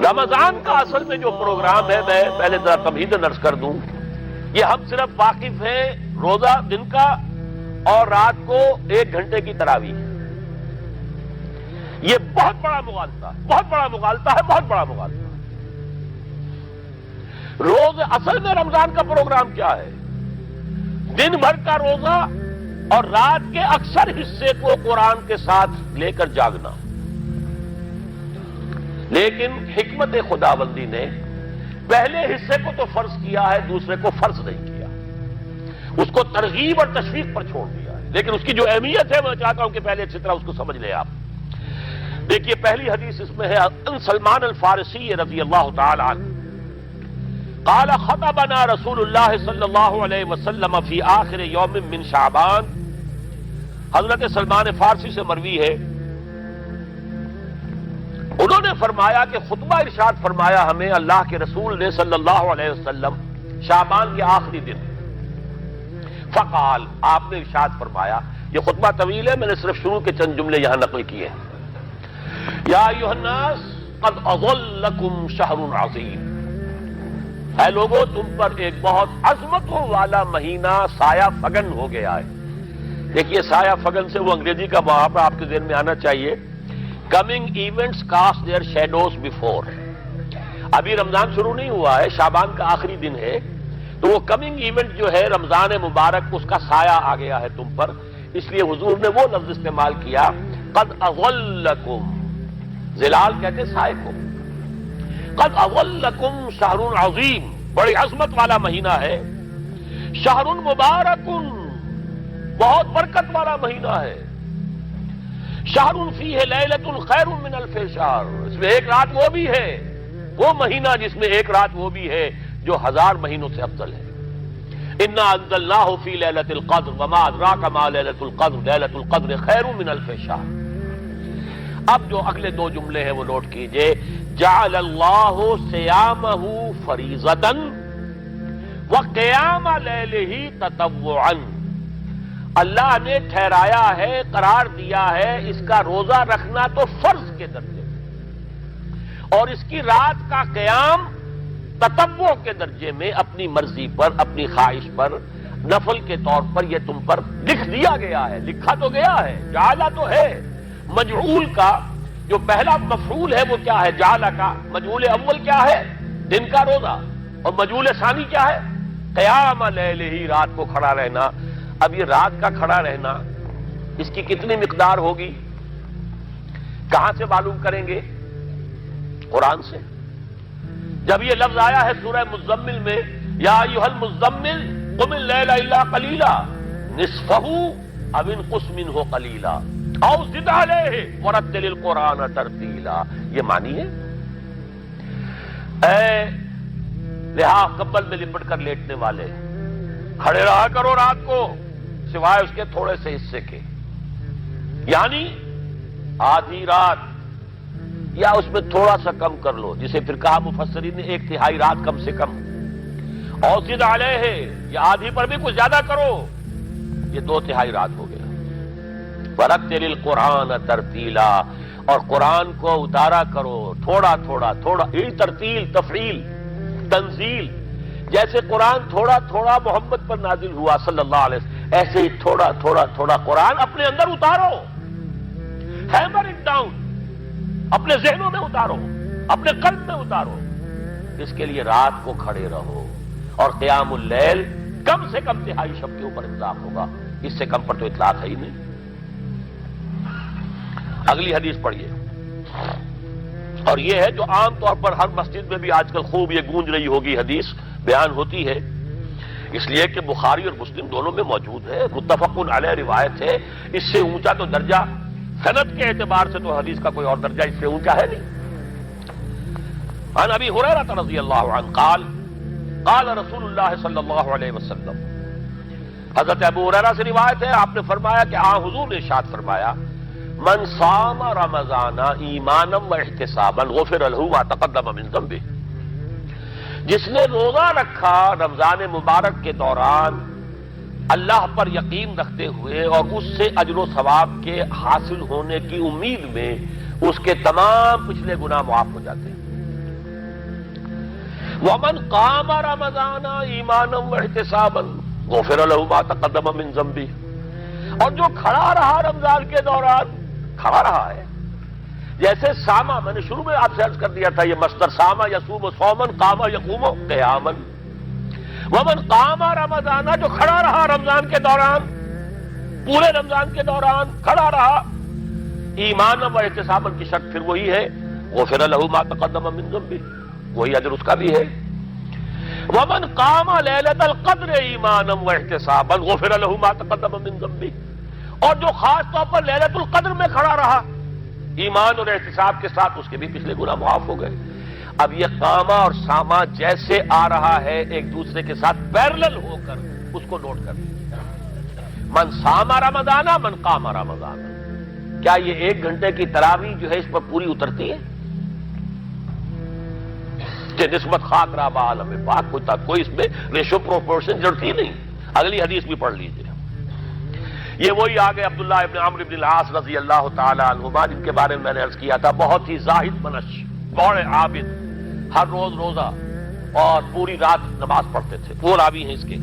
رمضان کا اصل میں جو پروگرام ہے، میں پہلے ذرا تمہید نرس کر دوں، یہ ہم صرف واقف ہیں روزہ دن کا اور رات کو 1 گھنٹے کی تراویح۔ یہ بہت بڑا مغالطہ ہے، بہت بڑا مغالطہ ہے، بہت بڑا مغالطہ ہے۔ روز اصل میں رمضان کا پروگرام کیا ہے؟ دن بھر کا روزہ اور رات کے اکثر حصے کو قرآن کے ساتھ لے کر جاگنا۔ لیکن حکمت خداوندی نے پہلے حصے کو تو فرض کیا ہے، دوسرے کو فرض نہیں کیا، اس کو ترغیب اور تشویق پر چھوڑ دیا ہے۔ لیکن اس کی جو اہمیت ہے میں چاہتا ہوں کہ پہلے اچھی طرح اس کو سمجھ لیں آپ۔ دیکھیے پہلی حدیث اس میں ہے ان سلمان الفارسی رضی اللہ تعالی عنہ قال خطبنا رسول اللہ صلی اللہ علیہ وسلم فی آخر یوم من شعبان۔ حضرت سلمان فارسی سے مروی ہے، انہوں نے فرمایا کہ خطبہ ارشاد فرمایا ہمیں اللہ کے رسول نے صلی اللہ علیہ وسلم شعبان کے آخری دن۔ فقال، آپ نے ارشاد فرمایا، یہ خطبہ طویل ہے، میں نے صرف شروع کے چند جملے یہاں نقل کیے ہیں۔ یا ایھا الناس قد اظلکم شہر عظیم، اے لوگوں تم پر ایک بہت عظمتوں والا مہینہ سایہ فگن ہو گیا ہے۔ دیکھیے سایہ فگن سے وہ انگریزی کا محاورہ آپ کے ذہن میں آنا چاہیے، coming events cast their shadows before. ابھی رمضان شروع نہیں ہوا ہے، شعبان کا آخری دن ہے، تو وہ کمنگ ایونٹ جو ہے رمضان مبارک اس کا سایہ آ گیا ہے تم پر، اس لیے حضور نے وہ لفظ استعمال کیا قد اظلکم، ظلال کہتے سائے کو، قد اظلکم شہر عظیم، بڑی عظمت والا مہینہ ہے، شہر مبارک، بہت برکت والا مہینہ ہے، شہر فیہ لیلۃ خیر من الف شہر، اس میں ایک رات وہ بھی ہے، وہ مہینہ جس میں ایک رات وہ بھی ہے جو 1000 مہینوں سے افضل ہے۔ انا انزلناہ فی لیلۃ القدر وما ادراک ما لیلۃ القدر لیلۃ القدر خیر من الف شہر۔ اب جو اگلے 2 جملے ہیں وہ نوٹ کیجئے، جعل اللہ صیامہ فریضۃ وقیام لیلہ تطوعا، اللہ نے ٹھہرایا ہے، قرار دیا ہے اس کا روزہ رکھنا تو فرض کے درجے میں، اور اس کی رات کا قیام تطوع کے درجے میں، اپنی مرضی پر، اپنی خواہش پر، نفل کے طور پر یہ تم پر لکھ دیا گیا ہے، لکھا تو گیا ہے، جعلہ تو ہے۔ مجعول کا جو پہلا مفعول ہے وہ کیا ہے؟ جعلہ کا مجعول اول کیا ہے؟ دن کا روزہ، اور مجعول ثانی کیا ہے؟ قیام لیلہ، رات کو کھڑا رہنا۔ اب یہ رات کا کھڑا رہنا اس کی کتنی مقدار ہوگی؟ کہاں سے معلوم کریں گے؟ قرآن سے۔ جب یہ لفظ آیا ہے سورہ مزمل میں، یا ایھا المزمل قم اللیل الا قلیلا نصفہ او انقص منہ قلیلا او زد علیہ ورتل القرآن ترتیلا، یہ معنی ہے اے لحاظ کمبل میں لپٹ کر لیٹنے والے، کھڑے رہا کرو رات کو سوائے اس کے تھوڑے سے حصے کے، یعنی آدھی رات یا اس میں تھوڑا سا کم کر لو، جسے پھر کہا مفسرین نے 1/3 رات کم سے کم، اور زد علیہ یا آدھی پر بھی کچھ زیادہ کرو، یہ 2/3 رات ہو گیا۔ ورتل القرآن ترتیلا، اور قرآن کو اتارا کرو تھوڑا تھوڑا تھوڑا، یہ ترتیل، تفعیل، تنزیل، جیسے قرآن تھوڑا تھوڑا محمد پر نازل ہوا صلی اللہ علیہ وسلم، ایسے ہی تھوڑا تھوڑا تھوڑا قرآن اپنے اندر اتارو، ہیمر اٹ ڈاؤن، اپنے ذہنوں میں اتارو، اپنے قلب میں اتارو۔ اس کے لیے رات کو کھڑے رہو، اور قیام اللیل کم سے کم 1/3 شب کے اوپر اطلاق ہوگا، اس سے کم پر تو اطلاق ہے ہی نہیں۔ اگلی حدیث پڑھیے، اور یہ ہے جو عام طور پر ہر مسجد میں بھی آج کل خوب یہ گونج رہی ہوگی، حدیث بیان ہوتی ہے، اس لیے کہ بخاری اور مسلم دونوں میں موجود ہے، متفق علیہ روایت ہے، اس سے اونچا تو درجہ سند کے اعتبار سے تو حدیث کا کوئی اور درجہ اس سے اونچا ہے نہیں۔ عن ابی ہریرہ رضی اللہ عنہ قال قال رسول اللہ صلی اللہ علیہ وسلم، حضرت ابو ہریرہ سے روایت ہے، آپ نے فرمایا کہ حضور نے ارشاد فرمایا، من صام رمضان ایمانا واحتسابا غفر له ما تقدم من ذنبه، جس نے روزہ رکھا رمضان مبارک کے دوران اللہ پر یقین رکھتے ہوئے اور اس سے اجر و ثواب کے حاصل ہونے کی امید میں، اس کے تمام پچھلے گناہ معاف ہو جاتے ہیں۔ ومن قام رمضان ایمانا واحتسابا غفر له ما تقدم من ذنبه، اور جو کھڑا رہا رمضان کے دوران، کھڑا رہا ہے، جیسے ساما، میں نے شروع میں آپ سے عرض کر دیا تھا یہ مصدر ساما یصوم صوما قام یقوم قیاما، ومن قام رمضان، جو کھڑا رہا رمضان کے دوران، پورے رمضان کے دوران کھڑا رہا، ایمان و احتسابا کی شرط پھر وہی ہے، غفر له ما تقدم من ذنبه، وہی اجر اس کا بھی ہے، ومن قام لیلۃ القدر ایمانا واحتسابا غفر له ما تقدم من ذنبه، اور جو خاص طور پر لیلۃ القدر میں کھڑا رہا ایمان اور احتساب کے ساتھ، اس کے بھی پچھلے گناہ معاف ہو گئے۔ اب یہ قامہ اور سامہ جیسے آ رہا ہے ایک دوسرے کے ساتھ پیرلل ہو کر، اس کو نوٹ کر لیجیے، من سام رمضان من قام رمضان، کیا یہ 1 گھنٹے کی تراویح جو ہے اس پر پوری اترتی ہے کہ نسبت خاک رابع عالم پاک ہوتا، کوئی اس میں ریشو پروپورشن جڑتی نہیں؟ اگلی حدیث بھی پڑھ لیجیے، یہ وہی آگے عبداللہ ابن عمرو بن العاص رضی اللہ تعالی عنہما، جن کے بارے میں نے عرض کیا تھا، بہت ہی زاہد منش، بڑے عابد، ہر روز روزہ اور پوری رات نماز پڑھتے تھے، وہ راوی ہیں اس کے۔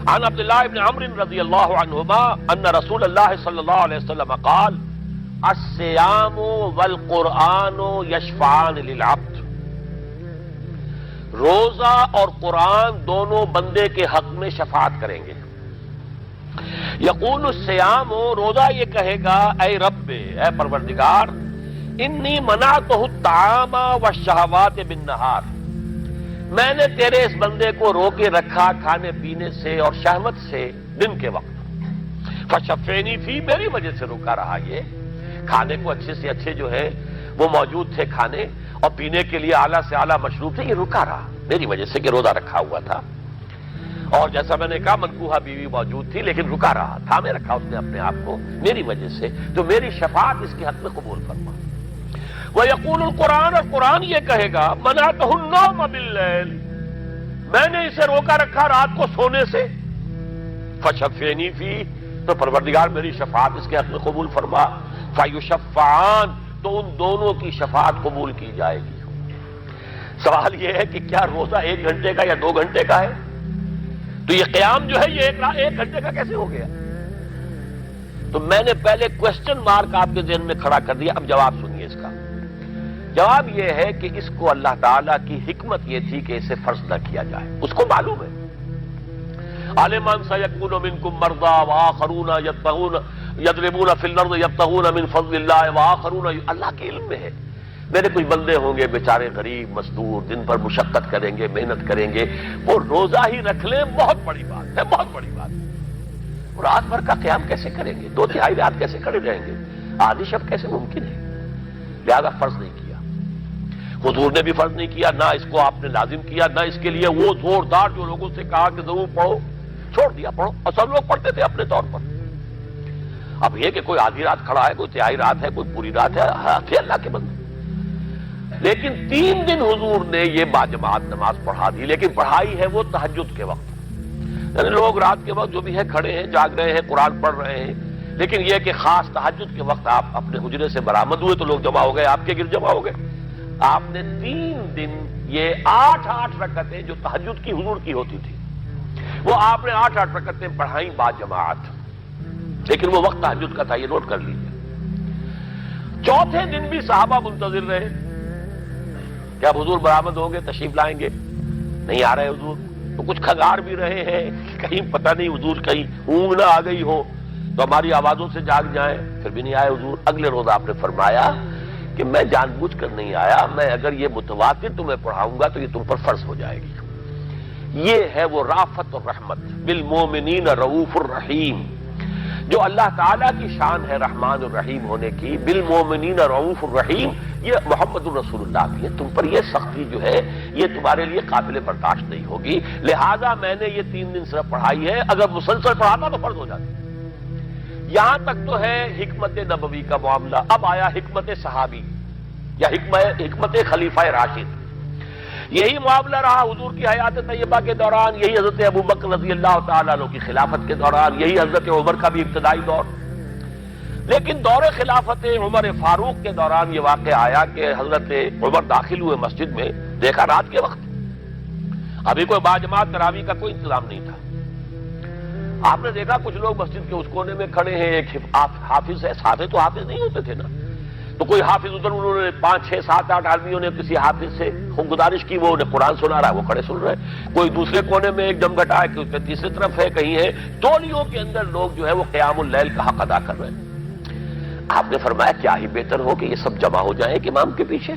عن عبداللہ ابن عمرو رضی اللہ عنہما ان رسول اللہ صلی اللہ علیہ وسلم قال الصیام والقرآن یشفعان للعبد، روزہ اور قرآن دونوں بندے کے حق میں شفاعت کریں گے۔ یقول الصیام، روزہ یہ کہے گا اے رب، اے پروردگار، انی منعتہ الطعام والشہوات بالنہار، میں نے تیرے اس بندے کو روکے رکھا کھانے پینے سے اور شہوت سے دن کے وقت، فشفینی فی، میری وجہ سے روکا رہا، یہ کھانے کو اچھے سے اچھے جو ہے وہ موجود تھے کھانے، اور پینے کے لیے اعلیٰ سے اعلیٰ مشروب تھے، یہ رکا رہا میری وجہ سے کہ روزہ رکھا ہوا تھا، اور جیسا میں نے کہا منکوحہ بیوی موجود تھی لیکن رکا رہا، تھامے رکھا اس نے اپنے آپ کو میری وجہ سے، تو میری شفاعت اس کے حق میں قبول فرما۔ وَيَقُولُ الْقُرْآنُ، اور قرآن یہ کہے گا مَنَعْتُهُ النَّوْمَ بِاللَّيْلِ، میں نے اسے روکا رکھا رات کو سونے سے، فَشَفِّعْنِي فِيهِ، تو پروردگار میری شفاعت اس کے حق میں قبول فرما، فَيُشَفَّعَانِ، تو ان دونوں کی شفاعت قبول کی جائے گی۔ سوال یہ ہے کہ کیا روزہ 1 گھنٹے کا یا 2 گھنٹے کا ہے؟ تو یہ قیام جو ہے یہ 1 گھنٹے کا کیسے ہو گیا؟ تو میں نے پہلے کوسچن مارک آپ کے ذہن میں کھڑا کر دیا، اب جواب سنیے اس کا۔ جواب یہ ہے کہ اس کو اللہ تعالیٰ کی حکمت یہ تھی کہ اسے فرض نہ کیا جائے، اس کو معلوم ہے، عَلِمَ أَنَّ سَيَكُونُ مِنكُم مَّرْضَىٰ وَآخَرُونَ يَضْرِبُونَ فِي الْأَرْضِ يَبْتَغُونَ مِن فَضْلِ اللَّهِ وَآخَرُونَ، اللہ کے علم میں ہے میرے کچھ بندے ہوں گے بیچارے غریب مزدور، دن بھر مشقت کریں گے، محنت کریں گے، وہ روزہ ہی رکھ لیں، بہت بڑی بات ہے، بہت بڑی بات ہے۔ اور رات بھر کا قیام کیسے کریں گے؟ 2/3 رات کیسے کھڑے رہیں گے؟ آدھی شب کیسے ممکن ہے؟ لہذا فرض نہیں کیا، حضور نے بھی فرض نہیں کیا، نہ اس کو آپ نے لازم کیا، نہ اس کے لیے وہ زوردار جو لوگوں سے کہا کہ ضرور پڑھو، چھوڑ دیا پڑھو، اور سب لوگ پڑھتے تھے اپنے طور پر۔ اب یہ کہ کوئی آدھی رات کھڑا ہے، کوئی 1/3 رات ہے، کوئی پوری رات ہے اللہ کے بندے، لیکن 3 دن حضور نے یہ باجماعت نماز پڑھا دی، لیکن پڑھائی ہے وہ تہجد کے وقت، یعنی لوگ رات کے وقت جو بھی ہے کھڑے ہیں، جاگ رہے ہیں، قرآن پڑھ رہے ہیں، لیکن یہ کہ خاص تہجد کے وقت آپ اپنے حجرے سے برآمد ہوئے تو لوگ جمع ہو گئے، آپ کے گرد جمع ہو گئے، آپ نے 3 دن یہ 8 رکعتیں جو تہجد کی حضور کی ہوتی تھی، وہ آپ نے 8 رکعتیں پڑھائیں باجماعت، لیکن وہ وقت تہجد کا تھا، یہ نوٹ کر لیجیے۔ 4تھے دن بھی صحابہ منتظر رہے کہ اب حضور برآمد ہوں گے، تشریف لائیں گے، نہیں آ رہے حضور، تو کچھ کھگار بھی رہے ہیں، کہیں پتہ نہیں حضور کہیں اونگ نہ آ گئی ہو تو ہماری آوازوں سے جاگ جائیں، پھر بھی نہیں آئے حضور۔ اگلے روز آپ نے فرمایا کہ میں جان بوجھ کر نہیں آیا، میں اگر یہ متواتر تمہیں پڑھاؤں گا تو یہ تم پر فرض ہو جائے گی۔ یہ ہے وہ رافت اور رحمت، بالمومنین رؤوف الرحیم، جو اللہ تعالیٰ کی شان ہے رحمان الرحیم ہونے کی، بالمومنین رؤوف الرحیم، یہ محمد الرسول اللہ کی ہے، تم پر یہ سختی جو ہے یہ تمہارے لیے قابل برداشت نہیں ہوگی، لہذا میں نے یہ 3 دن صرف پڑھائی ہے، اگر مسلسل پڑھاتا تو فرض ہو جاتی۔ یہاں تک تو ہے حکمت نبوی کا معاملہ، اب آیا حکمت صحابی یا حکمت خلیفہ راشد۔ یہی معاملہ رہا حضور کی حیات طیبہ کے دوران، یہی حضرت ابوبکر رضی اللہ تعالیٰ عنہ کی خلافت کے دوران، یہی حضرت عمر کا بھی ابتدائی دور، لیکن دور خلافت عمر فاروق کے دوران یہ واقعہ آیا کہ حضرت عمر داخل ہوئے مسجد میں، دیکھا رات کے وقت، ابھی کوئی باجماعت تراویح کا کوئی انتظام نہیں تھا، آپ نے دیکھا کچھ لوگ مسجد کے اس کونے میں کھڑے ہیں، ایک حافظ ہے، ساتھ تو حافظ نہیں ہوتے تھے نا، تو کوئی حافظ ادھر، انہوں نے 5 6 7 8 آدمیوں نے کسی حافظ سے گزارش کی، وہ انہیں قرآن سنا رہا ہے، وہ کھڑے سن رہے ہیں، کوئی دوسرے کونے میں ایک دم گھٹا ہے کہ اس کے تیسری طرف ہے، کہیں ہے، ٹولیوں کے اندر لوگ جو ہے وہ قیام اللیل کا حق ادا کر رہے ہیں۔ آپ نے فرمایا کیا ہی بہتر ہو کہ یہ سب جمع ہو جائیں کہ امام کے پیچھے،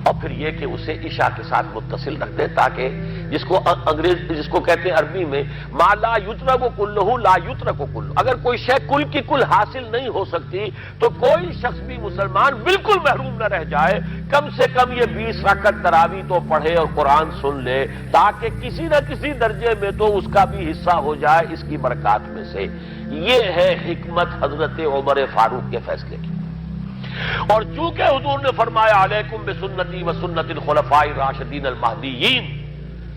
اور پھر یہ کہ اسے عشاء کے ساتھ متصل رکھ دیں، تاکہ جس کو کہتے ہیں عربی میں ما لا یترک کلہ لا یترک کلہ، اگر کوئی شے کل کی کل حاصل نہیں ہو سکتی تو کوئی شخص بھی مسلمان بالکل محروم نہ رہ جائے، کم سے کم یہ 20 رکعت تراویح تو پڑھے اور قرآن سن لے، تاکہ کسی نہ کسی درجے میں تو اس کا بھی حصہ ہو جائے اس کی برکات میں سے۔ یہ ہے حکمت حضرت عمر فاروق کے فیصلے کی۔ اور چونکہ حضور نے فرمایا علیکم بسنتی و سنت الخلفاء الراشدین المہدیین،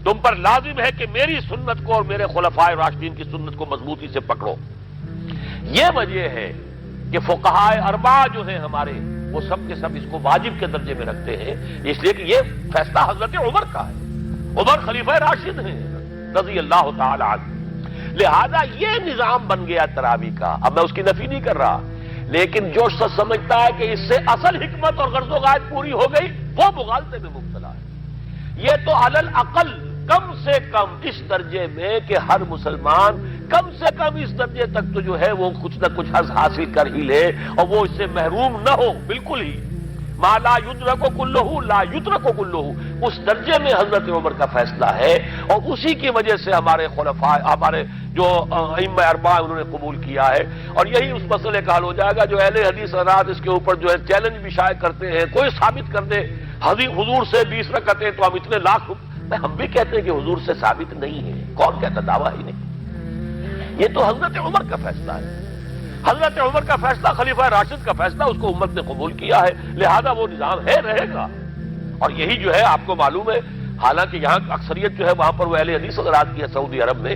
تم پر لازم ہے کہ میری سنت کو اور میرے خلفاء راشدین کی سنت کو مضبوطی سے پکڑو، یہ وجہ ہے کہ فقہائے اربعہ جو ہیں ہمارے، وہ سب کے سب اس کو واجب کے درجے میں رکھتے ہیں، اس لیے کہ یہ فیصلہ حضرت عمر کا ہے، عمر خلیفہ راشد ہیں رضی اللہ تعالی عنہ، لہذا یہ نظام بن گیا تراویح کا۔ اب میں اس کی نفی نہیں کر رہا، لیکن جو شخص سمجھتا ہے کہ اس سے اصل حکمت اور غرض و غایت پوری ہو گئی، وہ مغالطے میں مبتلا ہے۔ یہ تو علی الاقل کم سے کم اس درجے میں کہ ہر مسلمان کم سے کم اس درجے تک تو جو ہے وہ کچھ نہ کچھ حظ حاصل کر ہی لے، اور وہ اس سے محروم نہ ہو بالکل ہی۔ ما لا یدرک کلہ لا یترک کلہ، اس درجے میں حضرت عمر کا فیصلہ ہے، اور اسی کی وجہ سے ہمارے خلفاء، ہمارے جو ائمہ اربعہ انہوں نے قبول کیا ہے، اور یہی اس مسئلے کا حل ہو جائے گا۔ جو اہل حدیث حضرات اس کے اوپر جو ہے چیلنج بھی شائع کرتے ہیں، کوئی ثابت کر دے حضور سے 20 رکعتیں تو ہم اتنے لاکھ، ہم بھی کہتے ہیں کہ حضور سے ثابت نہیں ہے، کون کہتا؟ دعویٰ ہی نہیں، یہ تو حضرت عمر کا فیصلہ ہے، حضرت عمر کا فیصلہ، خلیفہ راشد کا فیصلہ، اس کو امت نے قبول کیا ہے، لہذا وہ نظام ہے، رہے گا۔ اور یہی جو ہے آپ کو معلوم ہے، حالانکہ یہاں اکثریت جو ہے وہاں پر وہ اہل حدیث حضرات کی ہے سعودی عرب میں،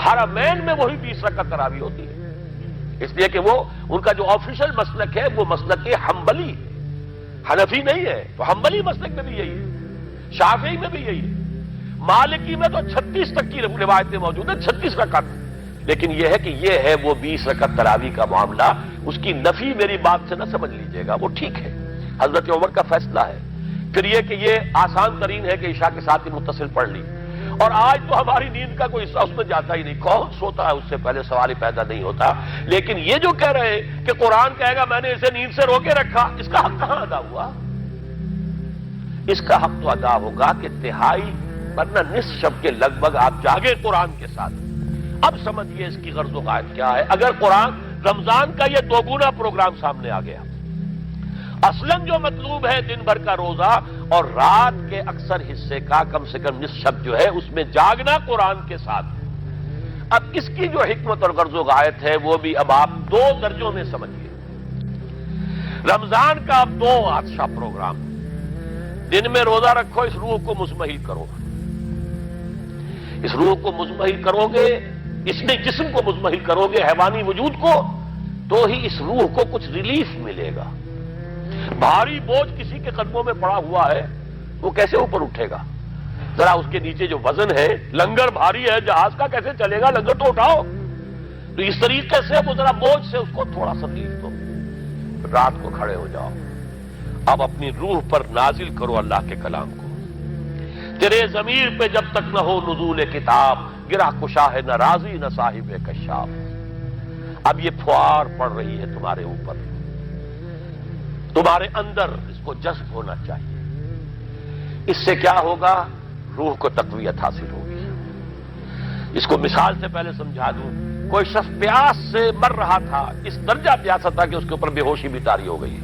حرمین میں وہی 20 رکعت تراویح ہوتی ہے، اس لیے کہ وہ ان کا جو آفیشل مسلک ہے وہ مسلک حنبلی، حنفی نہیں ہے، تو حنبلی مسلک میں بھی یہی ہے، شافعی میں بھی یہی ہے، مالکی میں تو 36 تک کی روایتیں موجود ہیں، 36 رکعت، لیکن یہ ہے کہ یہ ہے وہ 20 رکعت تراویح کا معاملہ، اس کی نفی میری بات سے نہ سمجھ لیجئے گا، وہ ٹھیک ہے، حضرت عمر کا فیصلہ ہے۔ پھر یہ کہ یہ آسان ترین ہے کہ عشاء کے ساتھ ہی متصل پڑھ لی، اور آج تو ہماری نیند کا کوئی حصہ اس میں جاتا ہی نہیں، کون سوتا ہے اس سے پہلے سوال ہی پیدا نہیں ہوتا، لیکن یہ جو کہہ رہے کہ قرآن کہے گا میں نے اسے نیند سے روکے رکھا، اس کا حق کہاں ادا ہوا؟ اس کا حق تو ادا ہوگا کہ تہائی ورنہ نصف شب کے لگ بھگ آپ جاگے قرآن کے ساتھ۔ اب سمجھیے اس کی غرض و غایت کیا ہے۔ اگر قرآن رمضان کا یہ دوگنا پروگرام سامنے آ گیا، اصلاً جو مطلوب ہے دن بھر کا روزہ اور رات کے اکثر حصے کا کم سے کم نصف شب جو ہے اس میں جاگنا قرآن کے ساتھ، اب اس کی جو حکمت اور غرض و غایت ہے وہ بھی اب آپ 2 درجوں میں سمجھیے۔ رمضان کا اب 2 اچھا پروگرام، دن میں روزہ رکھو، اس روح کو مزمحل کرو، اس روح کو مزمحل کرو گے، اس میں جسم کو مزمحل کرو گے، حیوانی وجود کو، تو ہی اس روح کو کچھ ریلیف ملے گا۔ بھاری بوجھ کسی کے قدموں میں پڑا ہوا ہے، وہ کیسے اوپر اٹھے گا؟ ذرا اس کے نیچے جو وزن ہے، لنگر بھاری ہے، جہاز کا کیسے چلے گا؟ لنگر تو اٹھاؤ، تو اس طریقے سے وہ ذرا بوجھ سے اس کو تھوڑا سا ریلیف دو، رات کو کھڑے ہو جاؤ، اب اپنی روح پر نازل کرو اللہ کے کلام کو۔ تیرے ضمیر پہ جب تک نہ ہو نزول کتاب، گرہ کشا ہے نہ راضی نہ صاحب کشاف۔ اب یہ پھوار پڑ رہی ہے تمہارے اوپر، تمہارے اندر اس کو جذب ہونا چاہیے۔ اس سے کیا ہوگا؟ روح کو تقویت حاصل ہوگی۔ اس کو مثال سے پہلے سمجھا دوں، کوئی شخص پیاس سے مر رہا تھا، اس درجہ پیاسا تھا کہ اس کے اوپر بے ہوشی بھی طاری ہو گئی۔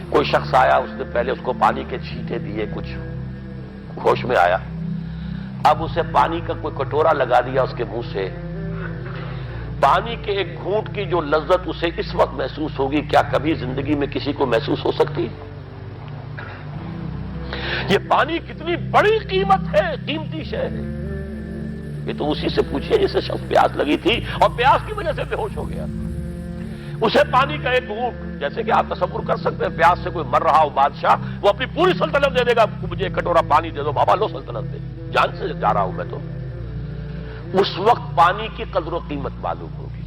کوئی شخص آیا، اس نے پہلے اس کو پانی کے چھینٹے دیے، کچھ ہوش میں آیا، اب اسے پانی کا کوئی کٹورا لگا دیا اس کے منہ سے، پانی کے ایک گھونٹ کی جو لذت اسے اس وقت محسوس ہوگی، کیا کبھی زندگی میں کسی کو محسوس ہو سکتی؟ یہ پانی کتنی بڑی قیمت ہے، قیمتی شے ہے، یہ تو اسی سے پوچھئے جسے شخص پیاس لگی تھی اور پیاس کی وجہ سے بے ہوش ہو گیا۔ اسے پانی کا ایک گھونٹ، جیسے کہ آپ تصور کر سکتے ہیں پیاس سے کوئی مر رہا ہو بادشاہ، وہ اپنی پوری سلطنت دے دے گا، مجھے ایک کٹورا پانی دے دو بابا، لو سلطنت دے، جان سے جا رہا ہوں میں تو۔ اس وقت پانی کی قدر و قیمت معلوم ہوگی۔